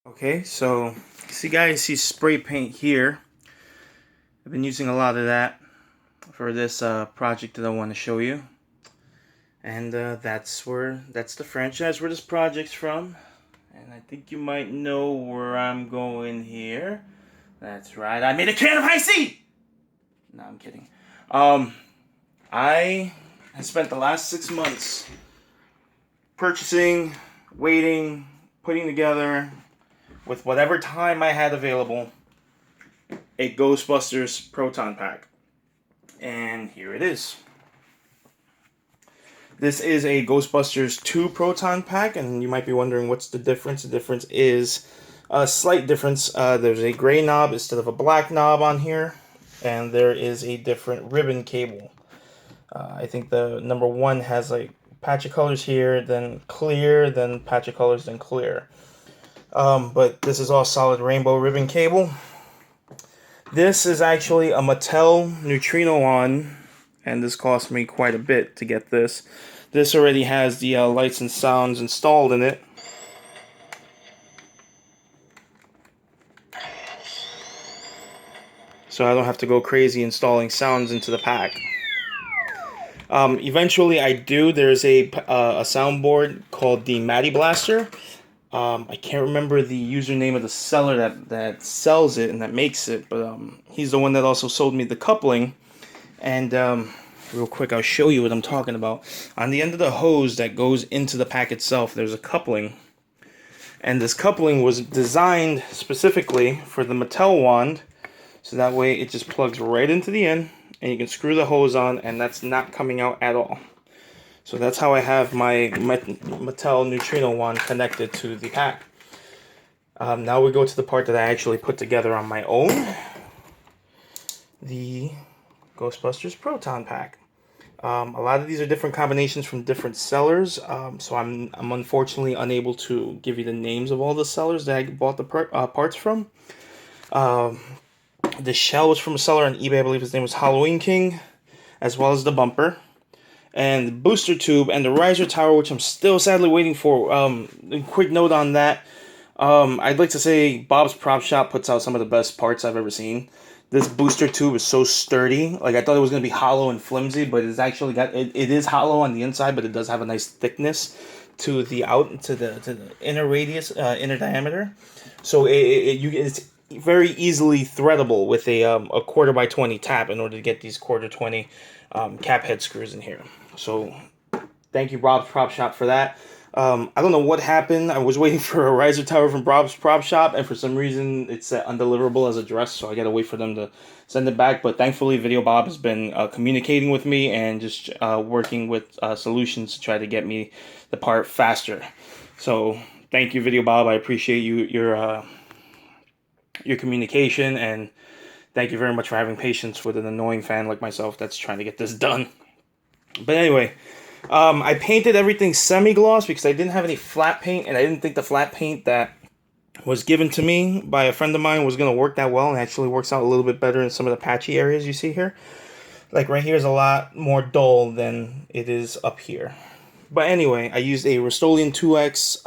Okay, so see guys, see spray paint here. I've been using a lot of that for this project that I want to show you. And that's the franchise where this project's from. And I think you might know where I'm going here. That's right, I made a can of high C! No, I'm kidding. I have spent the last 6 months purchasing, waiting, putting together, with whatever time I had available, a Ghostbusters Proton Pack. And here it is. This is a Ghostbusters 2 Proton Pack, and you might be wondering what's the difference. The difference is a slight difference. There's a gray knob instead of a black knob on here, and there is a different ribbon cable. I think the number 1 has like patch of colors here, then clear, then patch of colors, then clear. But this is all solid rainbow ribbon cable. This is actually a Mattel neutrino wand, and this cost me quite a bit to get this. This already has the lights and sounds installed in it. So I don't have to go crazy installing sounds into the pack. Eventually I do. There's a soundboard called the Matty Blaster. I can't remember the username of the seller that sells it and that makes it, but he's the one that also sold me the coupling. And real quick, I'll show you what I'm talking about. On the end of the hose that goes into the pack itself, there's a coupling. And this coupling was designed specifically for the Mattel wand, so that way it just plugs right into the end, and you can screw the hose on, and that's not coming out at all. So that's how I have my Mattel neutrino wand connected to the pack. Now we go to the part that I actually put together on my own. The Ghostbusters Proton Pack. A lot of these are different combinations from different sellers, so I'm unfortunately unable to give you the names of all the sellers that I bought the parts from. The shell was from a seller on eBay, I believe his name was Halloween King, as well as the bumper. And the booster tube and the riser tower, which I'm still sadly waiting for. A quick note on that. I'd like to say Bob's Prop Shop puts out some of the best parts I've ever seen. This booster tube is so sturdy. Like, I thought it was going to be hollow and flimsy, but it's actually got it is hollow on the inside, but it does have a nice thickness to the inner radius, inner diameter. So it's very easily threadable with a 1/4x20 tap in order to get these 1/4x20 cap head screws in here. So thank you, Bob's Prop Shop, for that. I don't know what happened. I was waiting for a riser tower from Bob's Prop Shop, and for some reason it's undeliverable as addressed, so I gotta wait for them to send it back. But thankfully, Video Bob has been communicating with me and just working with solutions to try to get me the part faster. So thank you, Video Bob. I appreciate your communication, and thank you very much for having patience with an annoying fan like myself that's trying to get this done. But anyway, I painted everything semi-gloss because I didn't have any flat paint, and I didn't think the flat paint that was given to me by a friend of mine was going to work that well, and actually works out a little bit better in some of the patchy areas you see here. Like right here is a lot more dull than it is up here. But anyway, I used a Rust-Oleum 2X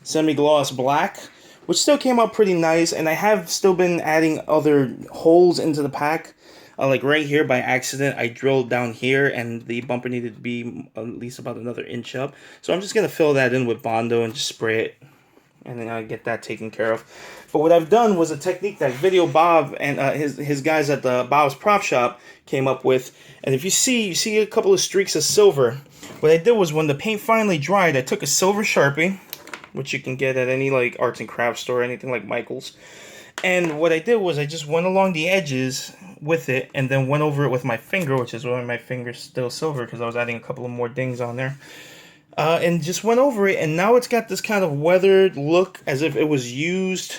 semi-gloss black, which still came out pretty nice, and I have still been adding other holes into the pack. Like right here, by accident, I drilled down here, and the bumper needed to be at least about another inch up. So I'm just going to fill that in with Bondo and just spray it, and then I get that taken care of. But what I've done was a technique that Video Bob and his guys at the Bob's Prop Shop came up with. And if you see a couple of streaks of silver. What I did was, when the paint finally dried, I took a silver Sharpie, which you can get at any like arts and crafts store, anything like Michael's. And what I did was I just went along the edges with it, and then went over it with my finger, which is why my finger's still silver, because I was adding a couple of more dings on there. And just went over it, and now it's got this kind of weathered look, as if it was used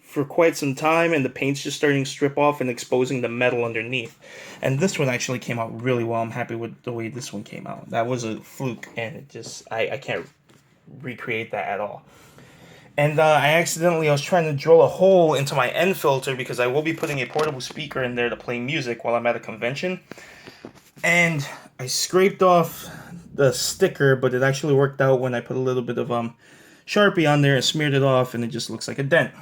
for quite some time, and the paint's just starting to strip off and exposing the metal underneath. And this one actually came out really well. I'm happy with the way this one came out. That was a fluke, and it just, I can't recreate that at all. And I was trying to drill a hole into my end filter, because I will be putting a portable speaker in there to play music while I'm at a convention. And I scraped off the sticker, but it actually worked out when I put a little bit of Sharpie on there and smeared it off, and it just looks like a dent.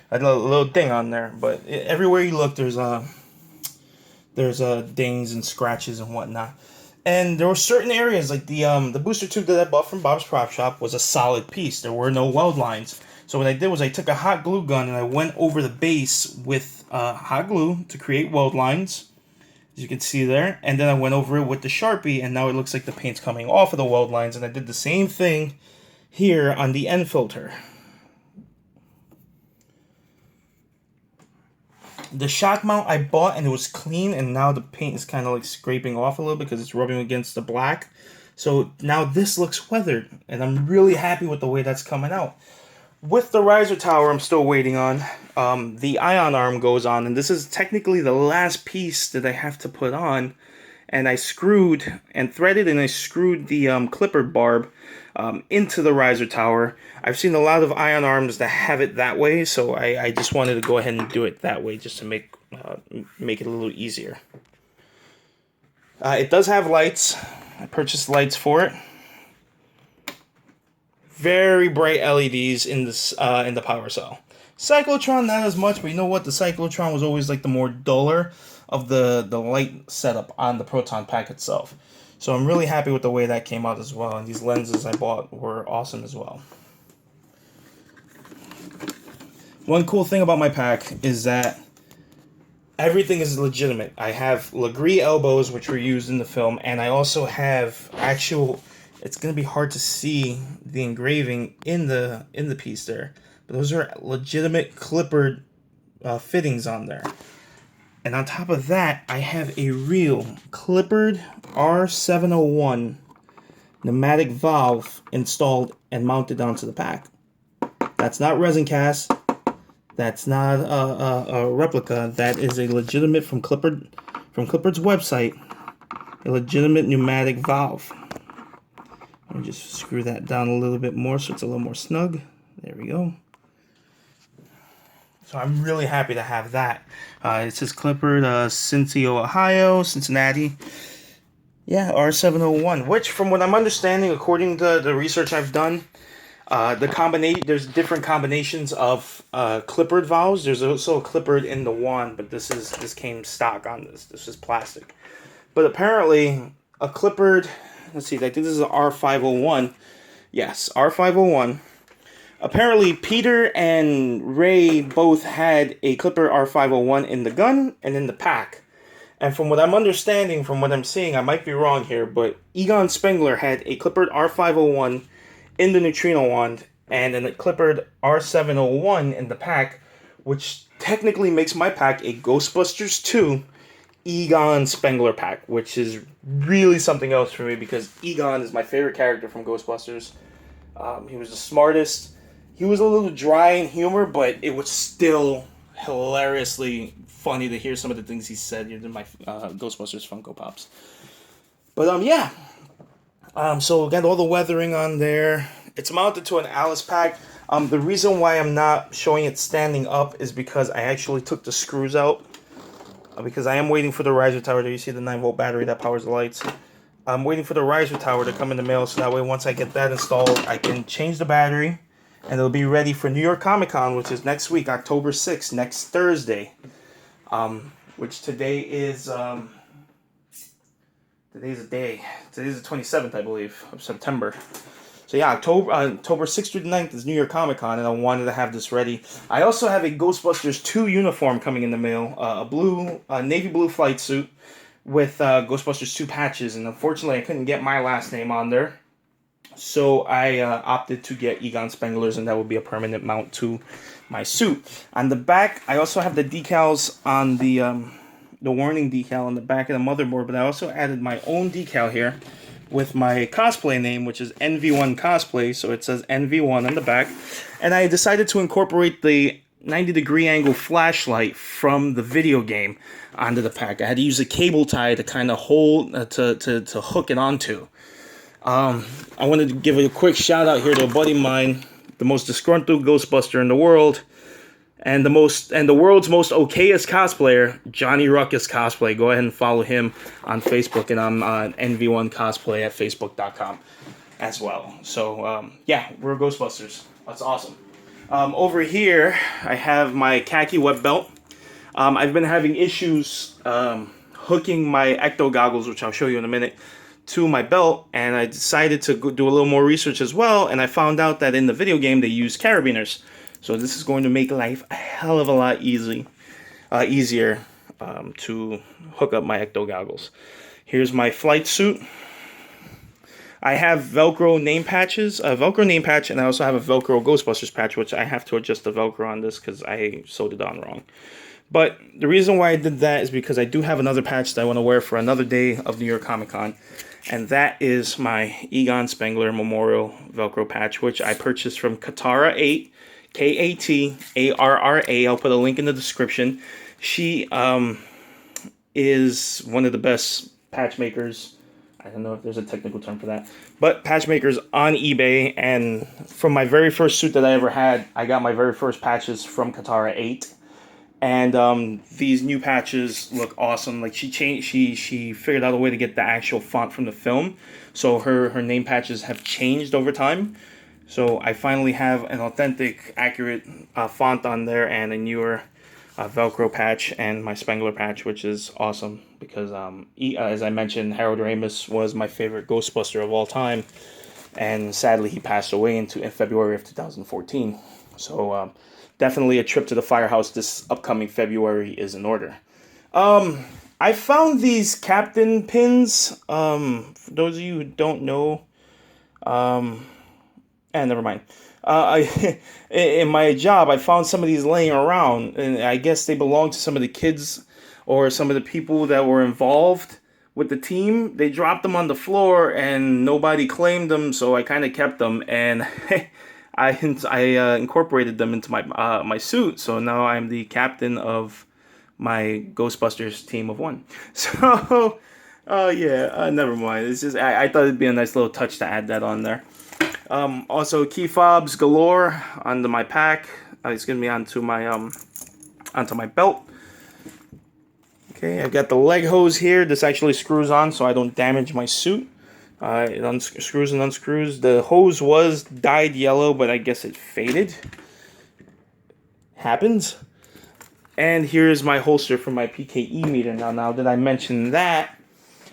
A little ding on there. But everywhere you look, there's dings and scratches and whatnot. And there were certain areas, like the booster tube that I bought from Bob's Prop Shop was a solid piece. There were no weld lines. So what I did was I took a hot glue gun and I went over the base with hot glue to create weld lines, as you can see there. And then I went over it with the Sharpie, and now it looks like the paint's coming off of the weld lines. And I did the same thing here on the end filter. The shock mount I bought, and it was clean, and now the paint is kind of like scraping off a little because it's rubbing against the black. So now this looks weathered, and I'm really happy with the way that's coming out. With the riser tower, I'm still waiting on. The ion arm goes on, and this is technically the last piece that I have to put on. And I screwed and threaded, and I screwed the clipper barb into the riser tower. I've seen a lot of ion arms that have it that way, so I just wanted to go ahead and do it that way just to make it a little easier. It does have lights. I purchased lights for it. Very bright LEDs in the power cell. Cyclotron, not as much, but you know what? The Cyclotron was always like the more duller of the light setup on the Proton Pack itself. So I'm really happy with the way that came out as well. And these lenses I bought were awesome as well. One cool thing about my pack is that everything is legitimate. I have Legree elbows, which were used in the film, and I also have actual... It's going to be hard to see the engraving in the piece there, but those are legitimate clippered fittings on there. And on top of that, I have a real clippered R701 pneumatic valve installed and mounted onto the pack. That's not resin cast. That's not a replica. That is a legitimate from Clippard's website, a legitimate pneumatic valve. Let me just screw that down a little bit more so it's a little more snug. There we go. So I'm really happy to have that. It says Clippard, Cincinnati. Yeah, R701, which from what I'm understanding, according to the research I've done, there's different combinations of Clippard valves. There's also a Clippard in the wand, but this came stock on this. This is plastic. But apparently a Clippard, let's see, I think this is an R501. Yes, R501. Apparently Peter and Ray both had a Clippard R501 in the gun and in the pack. And from what I'm understanding, from what I'm seeing, I might be wrong here, but Egon Spengler had a Clippard R501 in the neutrino wand and a Clippard R701 in the pack, which technically makes my pack a Ghostbusters 2 Egon Spengler pack, which is really something else for me because Egon is my favorite character from Ghostbusters. He was the smartest. He was a little dry in humor, but it was still hilariously funny to hear some of the things he said in my Ghostbusters Funko Pops. But yeah. So got all the weathering on there. It's mounted to an Alice pack. The reason why I'm not showing it standing up is because I actually took the screws out. Because I am waiting for the riser tower. There you see the 9-volt battery that powers the lights. I'm waiting for the riser tower to come in the mail, so that way once I get that installed, I can change the battery, and it'll be ready for New York Comic Con, which is next week, October 6th, next Thursday. Which today is today's the 27th, I believe, of September. So yeah, October 6th through the 9th is New York Comic Con, and I wanted to have this ready. I also have a Ghostbusters 2 uniform coming in the mail, a navy blue flight suit with Ghostbusters 2 patches, and unfortunately I couldn't get my last name on there. So I opted to get Egon Spengler's, and that will be a permanent mount to my suit. On the back, I also have the decals on the warning decal on the back of the motherboard, but I also added my own decal here with my cosplay name, which is NV1 Cosplay, so it says NV1 on the back. And I decided to incorporate the 90-degree angle flashlight from the video game onto the pack. I had to use a cable tie to kind of hold, to hook it onto. I wanted to give a quick shout out here to a buddy of mine, the most disgruntled Ghostbuster in the world, and the world's most okayest cosplayer, Johnny Ruckus Cosplay. Go ahead and follow him on Facebook, and I'm on NV1 Cosplay at Facebook.com. as well. So yeah, we're Ghostbusters. That's awesome. Over here, I have my khaki web belt. I've been having issues hooking my ecto goggles, which I'll show you in a minute, to my belt, and I decided to do a little more research as well, and I found out that in the video game they use carabiners. So this is going to make life a hell of a lot easier to hook up my ecto goggles. Here's my flight suit. I have Velcro name patches, a Velcro name patch, and I also have a Velcro Ghostbusters patch, which I have to adjust the Velcro on this because I sewed it on wrong. But the reason why I did that is because I do have another patch that I want to wear for another day of New York Comic Con, and that is my Egon Spengler Memorial Velcro patch, which I purchased from Katara 8, Katarra. I'll put a link in the description. She is one of the best patch makers. I don't know if there's a technical term for that, but patch makers on eBay. And from my very first suit that I ever had, I got my very first patches from Katara 8. And these new patches look awesome. Like she figured out a way to get the actual font from the film, so her name patches have changed over time. So I finally have an authentic, accurate font on there and a newer Velcro patch and my Spengler patch, which is awesome because, as I mentioned, Harold Ramis was my favorite Ghostbuster of all time, and sadly he passed away in February of 2014. So definitely a trip to the firehouse this upcoming February is in order. I found these captain pins. For those of you who don't know, never mind. In my job, I found some of these laying around, and I guess they belong to some of the kids or some of the people that were involved with the team. They dropped them on the floor, and nobody claimed them, so I kind of kept them, and I incorporated them into my suit. So now I'm the captain of my Ghostbusters team of one. So, never mind. It's just I thought it'd be a nice little touch to add that on there. Also, key fobs galore onto my pack. It's gonna be onto my belt. Okay, I've got the leg hose here. This actually screws on so I don't damage my suit. It unscrews and unscrews. The hose was dyed yellow, but I guess it faded. Happens. And here's my holster for my PKE meter. Now that I mentioned that,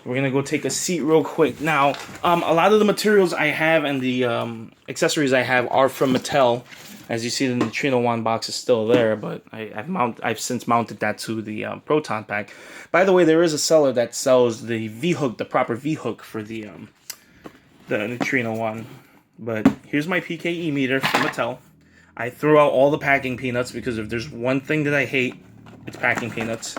we're going to go take a seat real quick. Now, a lot of the materials I have and the accessories I have are from Mattel. As you see, the neutrino wand box is still there, but I've since mounted that to the Proton Pack. By the way, there is a seller that sells the V-hook, the proper V-hook for the neutrino wand. But here's my PKE meter from Mattel. I threw out all the packing peanuts because if there's one thing that I hate, it's packing peanuts.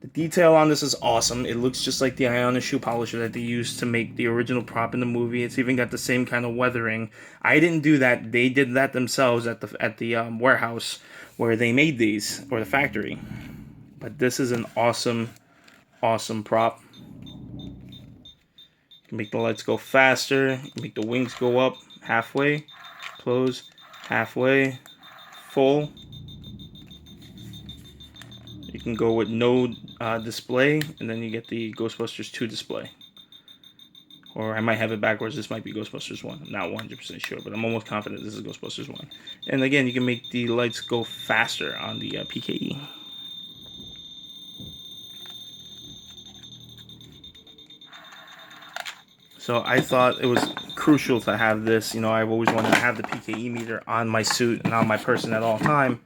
The detail on this is awesome. It looks just like the Iona shoe polisher that they used to make the original prop in the movie. It's even got the same kind of weathering. I didn't do that. They did that themselves at the warehouse where they made these, or the factory. But this is an awesome, awesome prop. You can make the lights go faster. You can make the wings go up halfway, close, halfway, full. You can go with no display, and then you get the Ghostbusters 2 display. Or I might have it backwards. This might be Ghostbusters 1. I'm not 100% sure, but I'm almost confident this is Ghostbusters 1. And again, you can make the lights go faster on the PKE. So I thought it was crucial to have this. You know, I've always wanted to have the PKE meter on my suit and on my person at all time.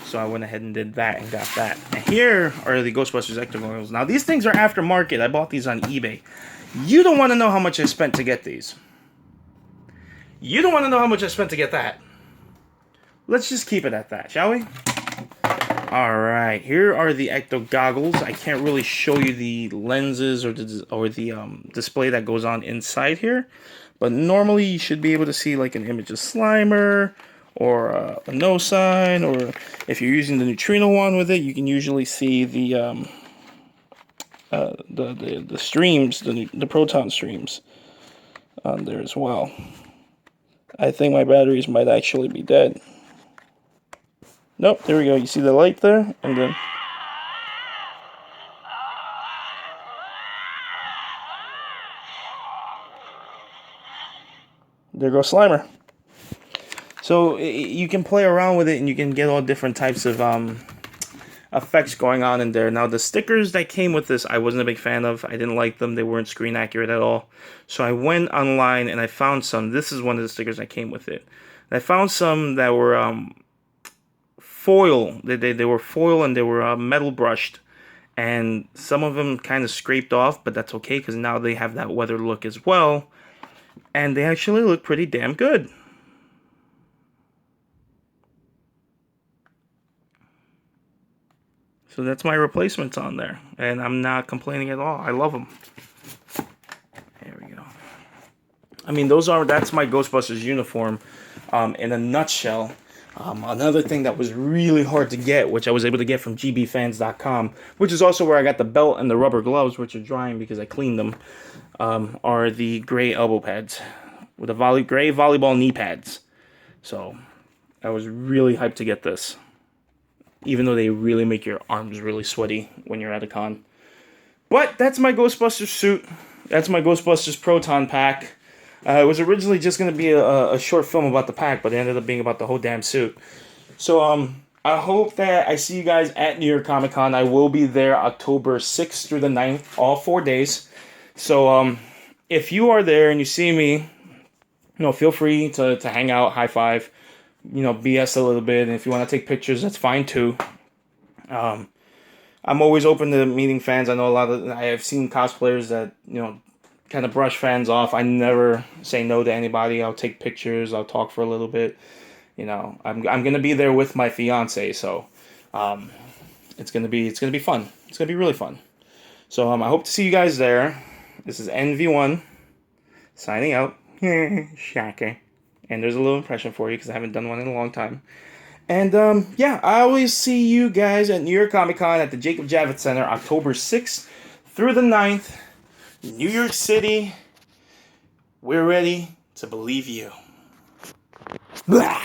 So I went ahead and did that and got that. And here are the Ghostbusters Ecto-Goggles. Now, these things are aftermarket. I bought these on eBay. You don't want to know how much I spent to get these. You don't want to know how much I spent to get that. Let's just keep it at that, shall we? Alright, here are the Ecto-Goggles. I can't really show you the lenses or the display that goes on inside here. But normally you should be able to see like an image of Slimer, or a no sign, or if you're using the neutrino wand with it, you can usually see the streams, the proton streams on there as well. I think my batteries might actually be dead. Nope, there we go. You see the light there, and then there goes Slimer. So you can play around with it, and you can get all different types of effects going on in there. Now, the stickers that came with this, I wasn't a big fan of. I didn't like them. They weren't screen accurate at all. So I went online and I found some. This is one of the stickers that came with it. And I found some that were foil. They were foil, and they were metal brushed. And some of them kind of scraped off, but that's okay because now they have that weather look as well. And they actually look pretty damn good. So that's my replacements on there. And I'm not complaining at all. I love them. There we go. I mean, that's my Ghostbusters uniform in a nutshell. Another thing that was really hard to get, which I was able to get from gbfans.com, which is also where I got the belt and the rubber gloves, which are drying because I cleaned them, are the gray elbow pads with the gray volleyball knee pads. So I was really hyped to get this, even though they really make your arms really sweaty when you're at a con. But that's my Ghostbusters suit. That's my Ghostbusters Proton Pack. It was originally just going to be a short film about the pack, but it ended up being about the whole damn suit. So I hope that I see you guys at New York Comic Con. I will be there October 6th through the 9th, all 4 days. So if you are there and you see me, feel free to hang out, high five, BS a little bit. And if you want to take pictures, that's fine too. I'm always open to meeting fans. I know I have seen cosplayers that, kind of brush fans off. I never say no to anybody. I'll take pictures. I'll talk for a little bit. I'm gonna be there with my fiance, so it's gonna be fun. It's gonna be really fun. So I hope to see you guys there. This is NV1 signing out. Shocker. And there's a little impression for you because I haven't done one in a long time. And I always see you guys at New York Comic Con at the Jacob Javits Center, October 6th through the 9th. New York City, we're ready to believe you. Blah!